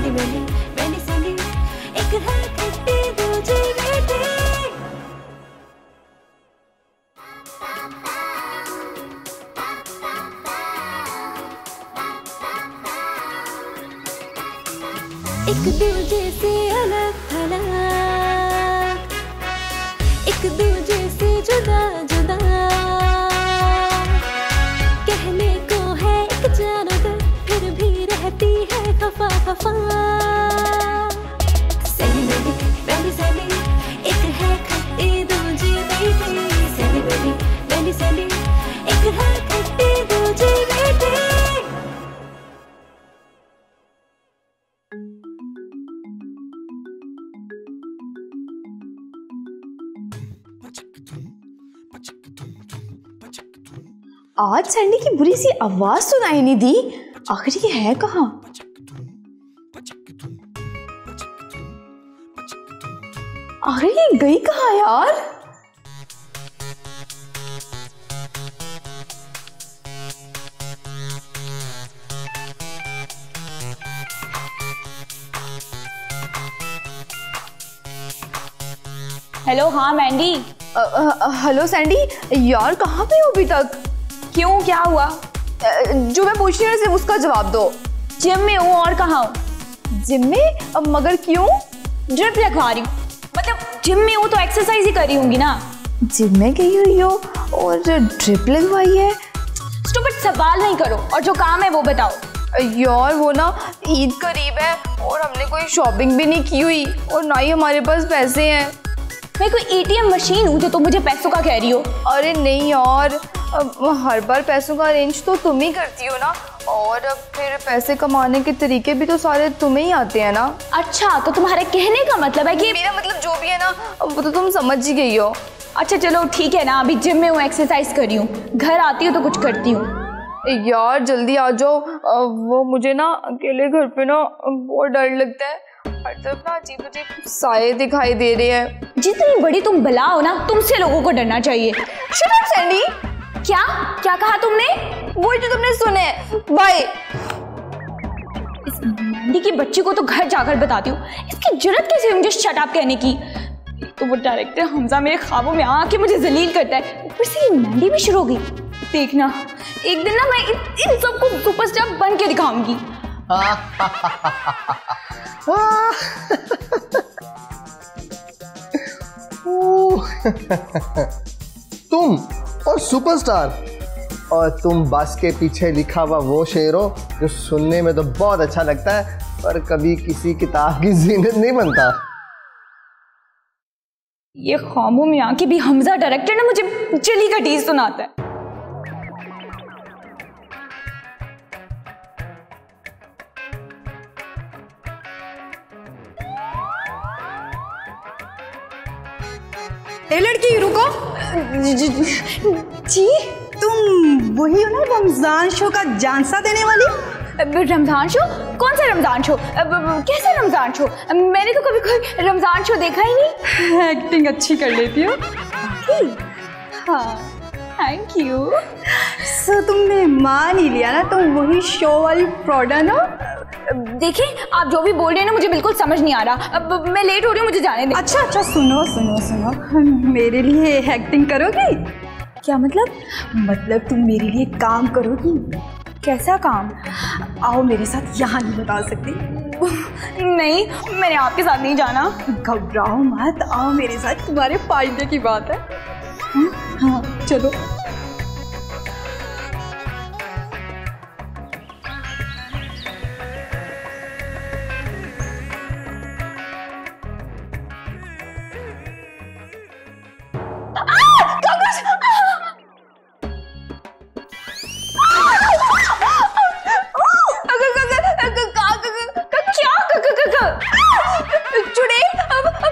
Sandy Mandy Sandy, एक है खट्टी दूजी मीठी। एक दूजे से अलग थलग, एक दूजे से जुदा जुदा, कहने को है एक जानदा, फिर भी रहती है खफा खफा। सैंडी मैंडी सैंडी, एक है खट्टी दूजी मीठी। सैंडी मैंडी सैंडी, एक है खट्टी दूजी मीठी। आज सैंडी की बुरी सी आवाज सुनाई नहीं दी, आखिर ये है कहाँ? आखिर ये गई कहाँ यार? हेलो, हाँ मैंडी। हेलो सैंडी, यार कहाँ पे हो अभी तक? क्यों, क्या हुआ? जो मैं पूछ रही हूँ सिर्फ उसका जवाब दो। जिम में हूँ, और कहाँ हूँ? जिम में? मगर क्यों? ड्रिप लगवा रही हूँ। मतलब जिम में हूँ तो एक्सरसाइज ही कर रही होंगी ना। जिम में गई हुई हो और ड्रिप लगवाई है? स्टूपिड सवाल नहीं करो, और जो काम है वो बताओ। यार वो ना ईद करीब है और हमने कोई शॉपिंग भी नहीं की हुई और ना ही हमारे पास पैसे हैं। मैं कोई एटीएम मशीन हूँ जो तुम मुझे पैसों का कह रही हो? अरे नहीं यार, हर बार पैसों का अरेंज तो तुम ही करती हो ना, और अब फिर पैसे कमाने के तरीके भी तो सारे तुम्हें ही आते हैं ना। अच्छा, तो तुम्हारे कहने का मतलब है कि मेरा मतलब जो भी है ना वो तो तुम समझ ही गई हो। अच्छा चलो ठीक है ना, अभी जिम में हूँ, एक्सरसाइज कर रही हूँ, घर आती हूँ तो कुछ करती हूँ। यार जल्दी आ जाओ, वो मुझे ना अकेले घर पे ना बहुत डर लगता है, हर तरफ ना अजीब अजीब साए दिखाई दे रहे हैं। जितनी बड़ी तुम बला हो ना, तुमसे लोगों को डरना चाहिए। Shut up Sandy. क्या क्या कहा तुमने? वही जो तुमने सुने। बाय। इस मैंडी की बच्ची को तो घर जाकर बताती हूँ, इसकी जुर्रत कैसे हुई मुझे शट अप कहने की। तो वो डायरेक्टर हमजा मेरे ख्वाबों में आके मुझे जलील करता है, ऊपर से ये मैंडी भी शुरू हो गई। देखना एक दिन ना मैं इन सबको सुपरस्टार बन के दिखाऊंगी। तुम और सुपरस्टार, और तुम बस के पीछे लिखा हुआ वो शेर हो जो सुनने में तो बहुत अच्छा लगता है पर कभी किसी किताब की जीनत नहीं बनता। ये ख्वाबों में आके भी हमजा डायरेक्टर ने मुझे चली का टीज सुनाता है। ए लड़की रुको। जी तुम वही हो ना रमजान शो का जानसा देने वाली? रमजान शो? कौन सा रमजान शो? कैसा रमजान शो? मैंने तो कभी कोई रमजान शो देखा ही नहीं। एक्टिंग अच्छी कर लेती हो। हाँ थैंक यू। सो तुमने मान ही लिया ना, तुम वही शो वाली प्रोडन हो। देखिए आप जो भी बोल रहे हैं ना मुझे बिल्कुल समझ नहीं आ रहा, अब मैं लेट हो रही हूँ, मुझे जाने दें। अच्छा अच्छा सुनो सुनो सुनो, मेरे लिए एक्टिंग करोगी? क्या मतलब? मतलब तुम मेरे लिए काम करोगी। कैसा काम? आओ मेरे साथ, यहाँ नहीं बता सकती। नहीं मैंने आपके साथ नहीं जाना। घबराओ मत, आओ मेरे साथ, तुम्हारे फायदे की बात है। हाँ चलो।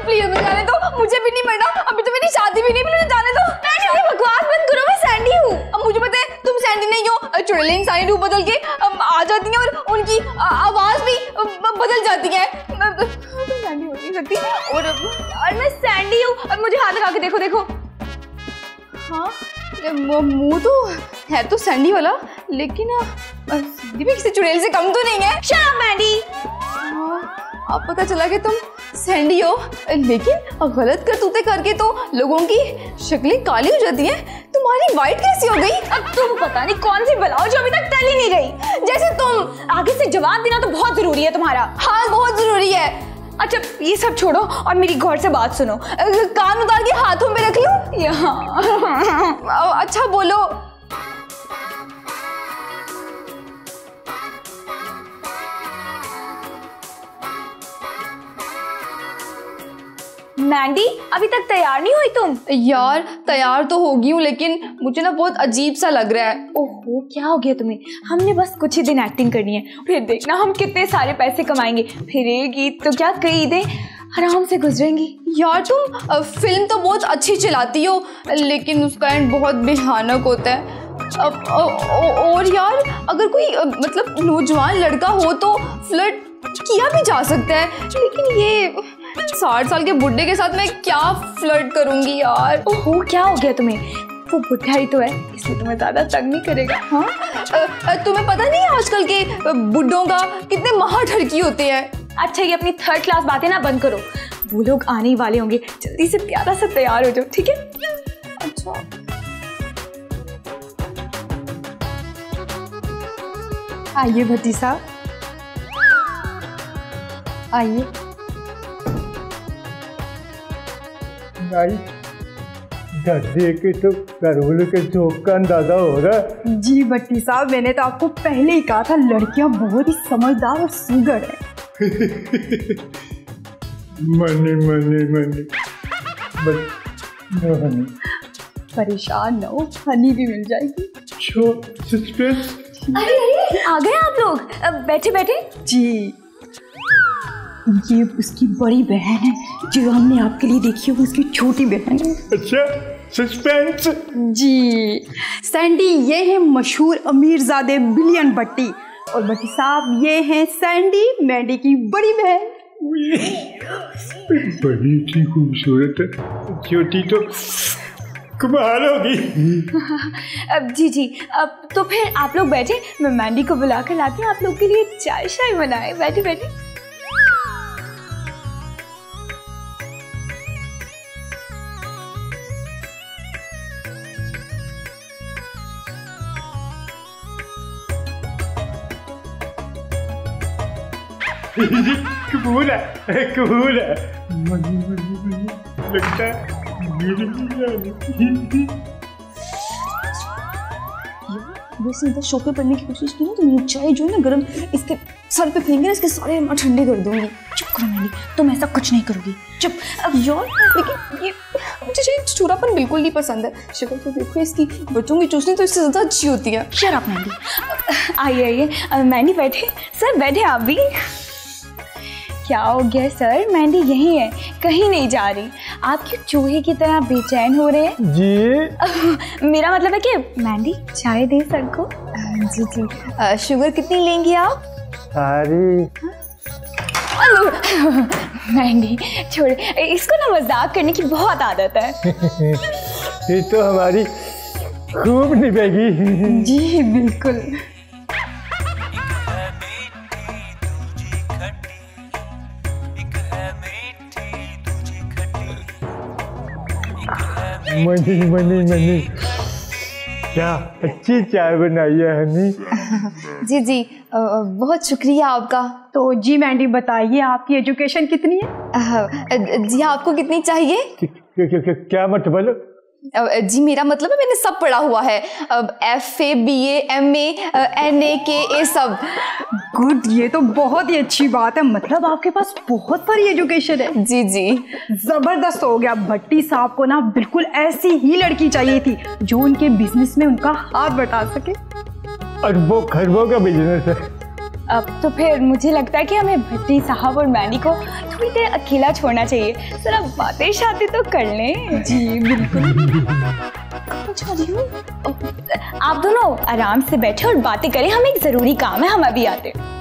प्लीज मुझे जाने दो, मुझे भी नहीं मरना, अभी तो मेरी शादी भी नहीं, मुझे जाने दो। बकवास बंद करो, मैं सैंडी हूँ। अब मुझे पता है तुम सैंडी नहीं हो। चुड़ैलें इंसानी रूप बदल के आ जाती हैं और उनकी आवाज भी बदल जाती है। सैंडी हो नहीं सकती। और मैं सैंडी हूँ। अब मुझे हाथ लगा के देखो देखो। हाँ मुंह तो है तो सैंडी वाला, लेकिन सैंडी भी किसी चुड़ैल से कम तो नहीं है। Shut up Mandy. अब पता चला कि तुम सैंडी हो, लेकिन गलत करतूतें करके तो लोगों की शक्लें काली हो जाती हैं। तुम्हारी वाइट कैसी हो गई? अब तुम पता नहीं कौन सी बलाओ जो अभी तक टल ही नहीं गई। जैसे तुम आगे से जवाब देना तो बहुत जरूरी है तुम्हारा। हाँ बहुत जरूरी है। अच्छा ये सब छोड़ो और मेरी गौर से बात सुनो। कान उतार के हाथों में रख लूं? यहाँ अच्छा बोलो। मैंडी अभी तक तैयार नहीं हुई तुम? यार तैयार तो होगी हूँ, लेकिन मुझे ना बहुत अजीब सा लग रहा है। ओहो क्या हो गया तुम्हें? हमने बस कुछ ही दिन एक्टिंग करनी है, फिर देखना हम कितने सारे पैसे कमाएंगे। फिर एक गीत तो क्या कई दिन आराम से गुजरेंगी। यार तुम फिल्म तो बहुत अच्छी चलाती हो, लेकिन उसका एंड बहुत भयानक होता है। और यार अगर कोई मतलब नौजवान लड़का हो तो फ्लर्ट किया भी जा सकता है, लेकिन ये 60 साल के बुड्ढे के साथ मैं क्या फ्लर्ट करूंगी यार। ओहो क्या हो गया तुम्हें? वो बुढ़ा ही तो है, इसलिए तुम्हें ज्यादा तंग नहीं करेगा। हाँ तुम्हें पता नहीं है आजकल के बुड्ढों का कितने महाठरकी होते हैं। अच्छा ये अपनी थर्ड क्लास बातें ना बंद करो, वो लोग आने ही वाले होंगे। जल्दी से प्यारा सा तैयार हो जाओ, ठीक है? अच्छा आइए भट्टी साहब, आइए। देख के तो घरवालों के शौक का अंदाजा हो रहा है। जी भट्टी साहब, मैंने तो आपको पहले ही कहा था लड़कियां बहुत ही समझदार और सुघड़ है। मनी मनी मनी बस नो हनी। परेशान न हो, हनी भी मिल जाएगी। सस्पेंस। अरे आ गए आप लोग? बैठे बैठे। जी ये उसकी बड़ी बहन है, जो हमने आपके लिए देखी है, वो उसकी छोटी बहन है। अच्छा सस्पेंस। जी सैंडी ये है मशहूर अमीरजादे बिलियन भट्टी, और भट्टी साहब ये हैं सैंडी मैंडी की बड़ी बहन। बड़ी थी खूबसूरत है, छोटी तो कमाल होगी। अब जी अब तो फिर आप लोग बैठे, मैं मैंडी को बुला कर लाती हूँ, आप लोग के लिए चाय शाय बनाए। बैठे बैठे। कबूल है कबूल है। मनी मनी मनी लगता है मेरी वैसे इधर शो पे पढ़ने की कोशिश की ना तो ये चाय जो है ना गर्म इसके सर पे फेंगे ना, इसके सारे मैं ठंडे कर दूंगी। चुप करो मैंडी, तुम ऐसा कुछ नहीं करोगी। चुप। अब यार लेकिन ये मुझे ये चूरापन बिल्कुल नहीं पसंद है। शक्ल तो देखो इसकी, बच्चों की चूसनी तो इससे ज़्यादा अच्छी होती है। Shut up Mandy. आइए आइए मैंडी बैठे। सर बैठे आप भी। क्या हो गया सर? मैंडी यही है, कहीं नहीं जा रही। आप क्यों चूहे की तरह बेचैन हो रहे हैं? जी मेरा मतलब है कि मैंडी चाय दे सर को। जी शुगर कितनी लेंगी आप? सारी। मैंडी छोड़े, इसको ना मजाक करने की बहुत आदत है। ये तो हमारी खूब निभेगी। जी बिल्कुल। मनी मनी मनी क्या अच्छी चाय बनाई है हनी। जी बहुत शुक्रिया आपका। तो जी मैंडी बताइए आपकी एजुकेशन कितनी है? जी आपको कितनी चाहिए? क्या मतलब? जी मेरा मतलब है मैंने सब पढ़ा हुआ है, FA BA MA NA KA सब। गुड, ये तो बहुत ही अच्छी बात है, मतलब आपके पास बहुत सारी एजुकेशन है। जी जबरदस्त हो गया। भट्टी साहब को ना बिल्कुल ऐसी ही लड़की चाहिए थी जो उनके बिजनेस में उनका हाथ बटा सके। अरबों खरबों का बिजनेस है। अब तो फिर मुझे लगता है कि हमें भट्टी साहब और मैंडी को थोड़ी देर अकेला छोड़ना चाहिए। जरा बातें शादी तो कर लें। जी बिल्कुल। आप दोनों आराम से बैठे और बातें करें, हमें एक जरूरी काम है, हम अभी आते हैं।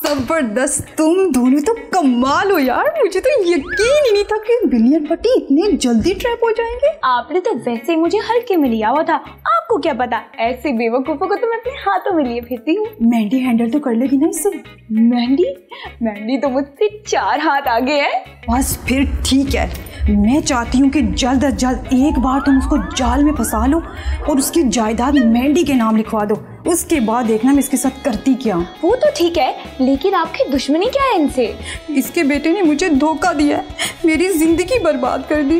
जबरदस्त, तुम दोनों तो कमाल हो यार। मुझे तो यकीन ही नहीं था कि बिलियन पट्टी इतने जल्दी ट्रैप हो जाएंगे। आपने तो वैसे ही मुझे हल्के में लिया हुआ था, आपको क्या पता, ऐसे बेवकूफों को तो मैं अपने हाथों में लिए फिरती हूँ। मेहंदी हैंडल तो कर लेगी ना इससे। मेहंदी तो मुझसे 4 हाथ आगे है। बस फिर ठीक है, मैं चाहती हूँ कि जल्द अज जल्द एक बार तुम उसको जाल में फंसा लो और उसकी जायदाद मेहंदी के नाम लिखवा दो। उसके बाद देखना मैं इसके साथ करती क्या। वो तो ठीक है, लेकिन आपकी दुश्मनी क्या है इनसे? इसके बेटे ने मुझे धोखा दिया, मेरी जिंदगी बर्बाद कर दी।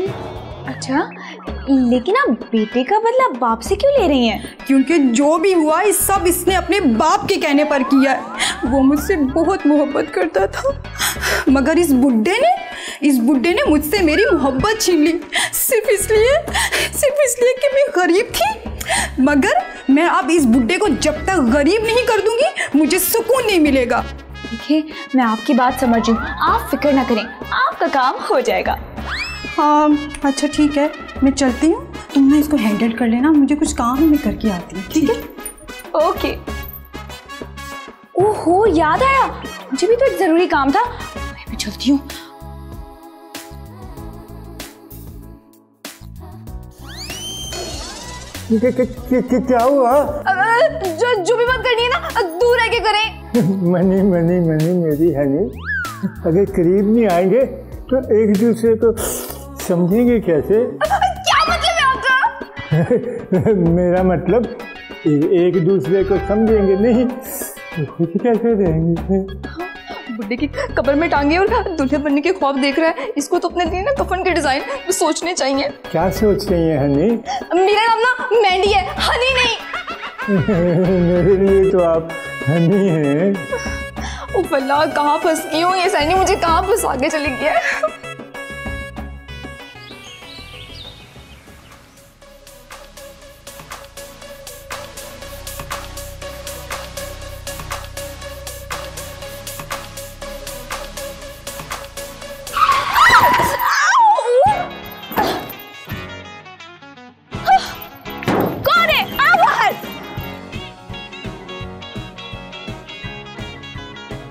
अच्छा, लेकिन आप बेटे का बदला बाप से क्यों ले रही हैं? क्योंकि जो भी हुआ इस सब इसने अपने बाप के कहने पर किया है। वो मुझसे बहुत मोहब्बत करता था, मगर इस बुड्ढे ने मुझसे मेरी मोहब्बत छीन ली, सिर्फ इसलिए कि मैं गरीब थी। मगर मैं अब इस बुड्ढे को जब तक गरीब नहीं कर दूंगी मुझे सुकून नहीं मिलेगा। देखिए, मैं आपकी बात समझ रही हूँ, आप फिक्र ना करें, आपका काम हो जाएगा। हाँ अच्छा ठीक है, मैं चलती हूँ, तुम ना इसको हैंडल कर लेना, मुझे कुछ काम है, मैं करके आती हूँ। ठीक है, ओके। ओहो, याद आया, मुझे भी तो एक जरूरी काम था, मैं भी चलती हूँ। क्या हुआ? जो भी बात करनी है ना दूर रह के करें। मनी मेरी हनी, अगर करीब नहीं आएंगे तो एक दूसरे को समझेंगे कैसे? क्या मतलब है आपका? मेरा मतलब एक दूसरे को समझेंगे नहीं तो कैसे रहेंगे? बुड्ढे की कब्र में टांगे और दुल्हे बनने के ख्वाब देख रहा है। इसको तो अपने लिए ना कफन के डिजाइन सोचने चाहिए। क्या सोच रही है हनी? मेरा नाम ना मेहंदी है, हनी नहीं। मेरे लिए तो आप हनी हैं। उफ अल्लाह, कहाँ फंस गई हूँ, ये सैनी मुझे कहाँ फंसा के चली गई है।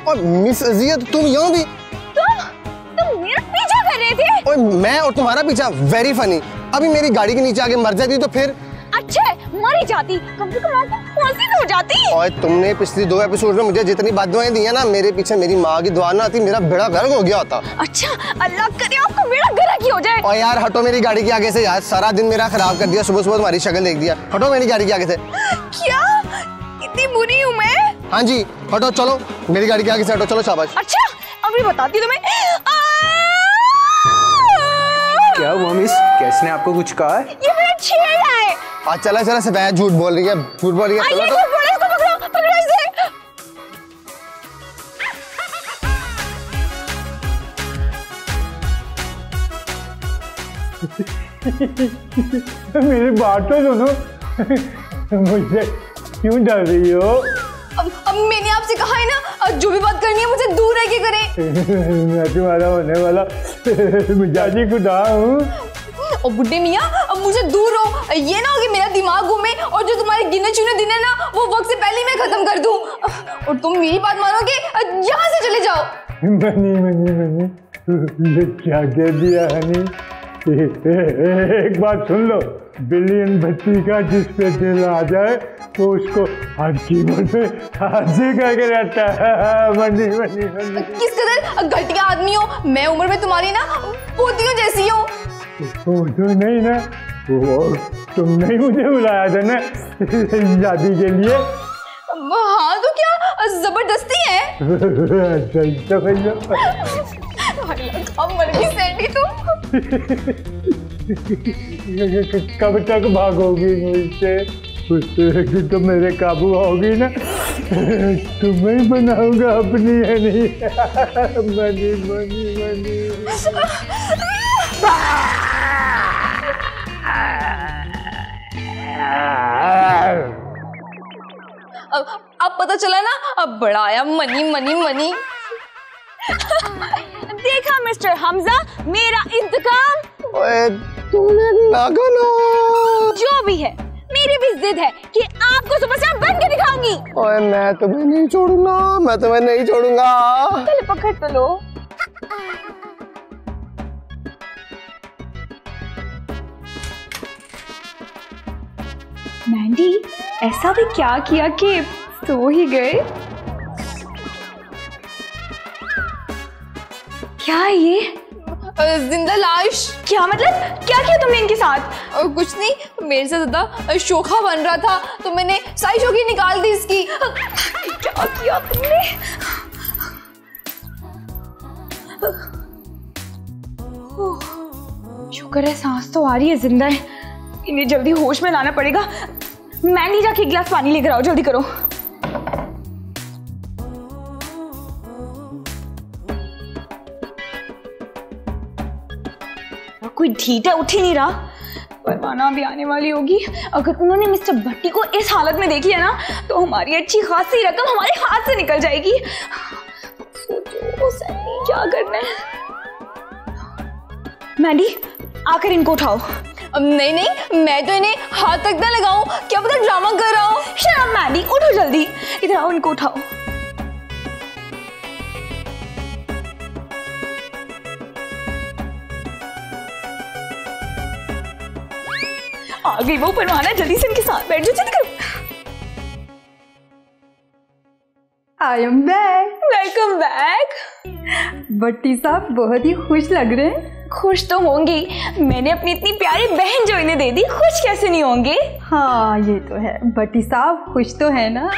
और मिस अजियत, तुम यहाँ भी? तुम मेरा पीछा कर रहे थे? और मैं और तुम्हारा पीछा? Very funny. अभी मेरी गाड़ी के नीचे आके मर जाती तो फिर? अच्छा, मर ही जाती, कम से कम आपको फांसी तो हो जाती। और तुमने पिछली 2 एपिसोड में मुझे जितनी बददुआएं दी है ना, मेरे पीछे मेरी माँ की दुआ ना आती, मेरा बेड़ा गर्क हो गया होता। अच्छा, अल्लाह करे आपको बेड़ा गर्क ही हो जाए। और यार हटो मेरी गाड़ी के आगे से यार, सारा दिन मेरा खराब कर दिया, सुबह तुम्हारी शक्ल देख दिया। हटो मेरी गाड़ी के आगे से। क्या इतनी बुरी हूँ मैं? हाँ जी हटो, चलो मेरी गाड़ी के आगे से हटो, चलो शाबाश। अच्छा, अभी बताती तुम्हें। क्या हुआ मिस, कैसने आपको कुछ कहा है? ये मेरा छेड़ा है। आज चला सफेद झूठ बोल रही है, झूठ बोल रही है। ये झूठ बोल रही है, इसको पकड़ो, पकड़ो इसे। मेरी बात तो सुनो, मुझे क्यों डर रही हो? अब मैंने आपसे कहा है ना, जो भी बात करनी है मुझे दूर रह के करें। मैं तुम्हारा होने वाला मिजाजी खुदा हूँ। और बुड्ढे मियाँ, अब मुझे दूर हो, ये ना हो कि मेरा दिमाग घूमे और जो तुम्हारे गिने चुने दिन है ना वो वक्त से पहले ही मैं खत्म कर दूं और तुम मेरी बात मानोगे, यहाँ से चले जाओ। मनी ये क्या कह दिया हनी? एक बात सुन लो, बिलियन बच्ची का जिस पे दिल आ जाए तो उसको हर कीमत पे हाजिर करके रहता है। मनी किस कदर घटिया आदमी हो, मैं उम्र में तुम्हारी ना पोतियों जैसी हो। तो नहीं ना, वो तुमने ही मुझे बुलाया था ना शादी के लिए। हाँ तो क्या जबरदस्ती है? अच्छा भैया, अब मर गई सैंडी तुम। कब तक भागोगी मुझसे? तो मेरे काबू होगी ना, तुम्हें बनाऊंगा अपनी हनी। मनी अब पता चला ना, अब बड़ा आया मनी। देखा मिस्टर हमजा, मेरा इंतकाम। ओए तूने ना करो। जो भी है, मेरी भी जिद है कि आपको सुपरस्टार बन के दिखाऊंगी। ओए मैं तुम्हें नहीं छोड़ूंगा, मैं तुम्हें नहीं छोड़ूंगा। चलो पकड़ तो लो। मैंडी, ऐसा भी क्या किया कि सो ही गए? क्या है ये? जिंदा लाश। क्या मतलब? क्या किया तुमने इनके साथ? कुछ नहीं, मेरे से ज्यादा शोखा बन रहा था तो मैंने सारी शोखी निकाल दी इसकी। क्या किया तुमने? शुक्र है सांस तो आ रही है, जिंदा है। इन्हें जल्दी होश में लाना पड़ेगा। मैंडी, जाके एक गिलास पानी लेकर आओ, जल्दी करो। कोई ढीठा उठ ही नहीं रहा। परवाना भी आने वाली होगी। अगर उन्होंने मिस्टर भट्टी को इस हालत में देखी है ना तो हमारी अच्छी खासी रकम हमारे हाथ से निकल जाएगी। सोचो सन्नी, क्या करना है? मैंडी, आकर इनको उठाओ। नहीं नहीं, मैं तो इन्हें हाथ तक ना लगाऊं, क्या पता ड्रामा कर रहा हूं। शट अप मैंडी, उठो जल्दी, इधर आओ, इनको उठाओ। आ गई वो परवाना, जल्दी से इनके साथ बैठ जाओ, जल्दी करो। I am back. Welcome back. Bhatti साहब बहुत ही खुश लग रहे हैं। खुश तो होंगी, मैंने अपनी इतनी प्यारी बहन जो इन्हें दे दी, खुश कैसे नहीं होंगे? हाँ ये तो है। भट्टी साहब खुश तो है ना?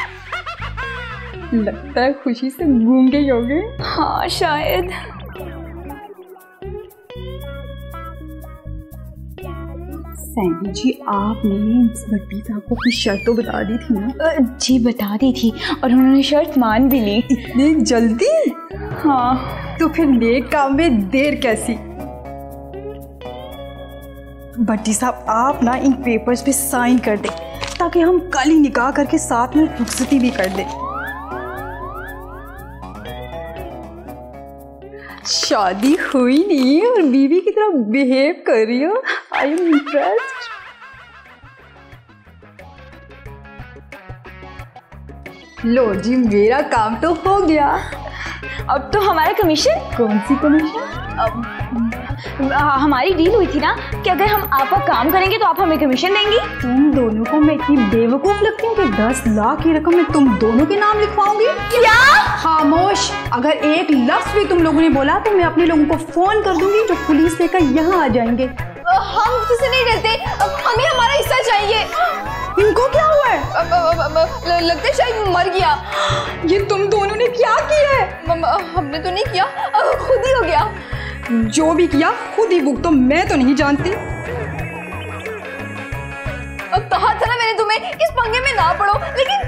लगता है खुशी से गूंगे ही होंगे। हाँ शायद। सैंडी जी, आपने भट्टी साहब को अपनी शर्त तो बता दी थी ना? जी बता दी थी और उन्होंने शर्त मान भी ली। इतनी जल्दी? हाँ। तो फिर नेक काम में देर कैसी? भट्टी साहब, आप ना इन पेपर्स पे साइन कर दें ताकि हम कल ही निकाह करके साथ में रुखसती भी कर दें। शादी हुई नहीं और बीवी की तरह बिहेव कर रही हो। I am impressed. लो जी, मेरा काम तो हो गया। अब तो हमारा कमीशन। कौन सी कमीशन? हमारी डील हुई थी ना कि अगर हम आपका काम करेंगे तो आप हमें कमीशन देंगी। तुम दोनों को मैं इतनी बेवकूफ लगती हूँ कि 10 लाख की रकम मैं तुम दोनों के नाम लिखवाऊंगी? क्या? खामोश। अगर एक लफ्ज भी तुम लोगों ने बोला तो मैं अपने लोगों को फोन कर दूंगी जो पुलिस लेकर यहाँ आ जाएंगे। हम तुझसे नहीं डरते, हमें हमारा हिस्सा चाहिए। इनको क्या हुआ है? लगता है शायद मर गया। ये तुम दोनों ने क्या किया है? हमने तो नहीं किया, खुद ही हो गया। जो भी किया खुद ही भुगतो, मैं तो नहीं जानती। अब कहा था ना मैंने तुम्हें इस पंगे में ना पड़ो, लेकिन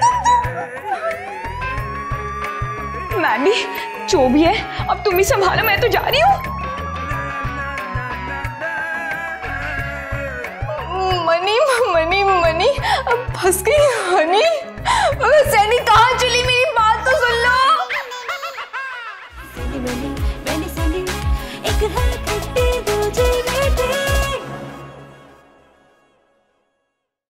तुम मैंडी, जो भी है अब तुम ही संभालो, मैं तो जा रही हूँ। मनी मनी मनी, अब फंस गई हनी।